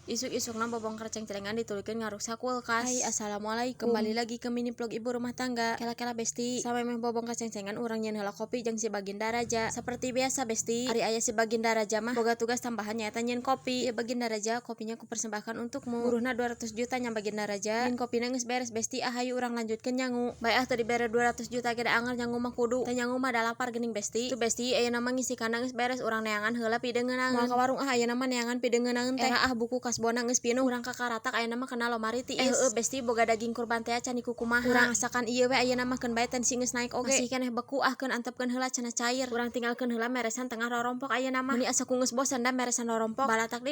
Isuk-isukna bobongkar cengcelengan ditulikeun ngaruksa kulkas. Hai, assalamualaikum. Kembali lagi ke mini vlog ibu rumah tangga. Kela-kela besti, sampai meh bobongkar cengcengan urang nyeun heula kopi jeung si Baginda Raja. Seperti biasa besti, ari aya si Baginda Raja mah boga tugas tambahan nyaeta nyeun kopi. Ya Baginda Raja, kopinya kupersembahkan untukmu. Buruhna 200 juta nya Baginda Raja. Nyeun kopina geus beres besti, ahayu urang lanjutkeun nyangu. Bae teu dibere 200 juta ge da anggar nyangu mah kudu. Teu nyangu mah da lapar geuning besti. Tu besti ayeuna mah ngisi kana geus beres urang neangan heula pideungeunangeun. Moal ka warung ayeuna mah neangan pideungeunangeun teh. Era buku kasbona geus pinuh. Urang kakaratak ayeuna mah kenal lomari tiis. Besti boga daging kurban teh can iku kumaha. Urang asakan ieu we ayeuna mah keun bae tensi geus naik oge. Masih keneh beku keun antepkeun heula cenah cair. Urang tinggalkeun heula meresan tengah rorompok ayeuna mah. Meni asa ku geus bosan da meresan rorompok. Balatak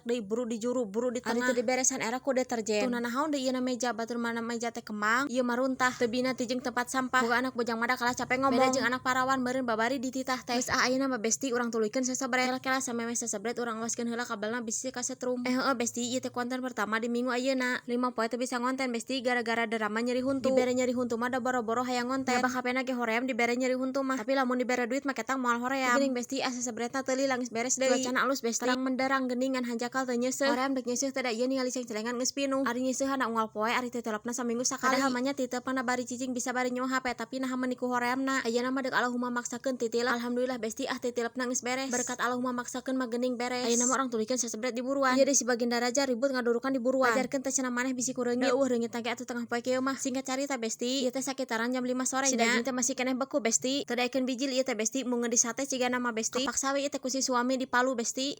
deui buru di juru, buru di tengah. Ari teu diberesan era ku deterjen. Tuna naon deui ieu meja batur mana meja teh kemang. Ieu mah runtah. Teu bina ti jeung tempat sampah. Boga anak bojang mada kalah capek ngomong. Beda jeung anak parawan meureun babari di titah teh. Geus ayeuna mah besti urang tuluykeun sasabret. Kela-kela samemeh sasabret urang waskeun heula kabelna bisi ka setrum. Besti ieu teh konten pertama di minggu ayeuna 5 poe teu bisa ngonten besti gara-gara drama nyeri huntu. Dibere nyeri huntu mah da boro-boro hayang ngonten. Nyabah HP-na ge hoream dibere nyeri huntu mah. Tapi lamun dibere duit mah ketang moal hoream. Geuning besti asa sabretna teuli langis beres deui. Cuacana alus besti. Terang menderang geuningan hanjakal teu nyeuseuh. Hoream deuk nyeuseuh teh da ieu ningali cengcelengan geus pinuh. Ari nyeuseuhan da unggal poe ari teu telepna saminggu sakali. Padahal mah nya titeupan bari cicing bisa bari nyawa HP tapi naha meuniku horeamna. Ayeuna mah deuk Allahumma maksakeun titilep. Alhamdulillah besti titilepna geus beres. Berkat Allahumma maksakeun mah geuning beres. Ayeuna mah urang tulikeun sasabret di buruan. Ieu deui si Baginda Raja ribut ngadurukan di buruan. Ajarkeun teh cenah maneh bisi kureungi reungit ge atuh tengah poe kieu mah. Singkat carita besti, ieu teh sakitaran jam 5 sore nya. Si daging teh masih keneh beku besti. Teu daekeun bijil ieu teh besti mun geus di sate cigana mah besti. Kapaksa we ieu teh ku si suami di Palu besti.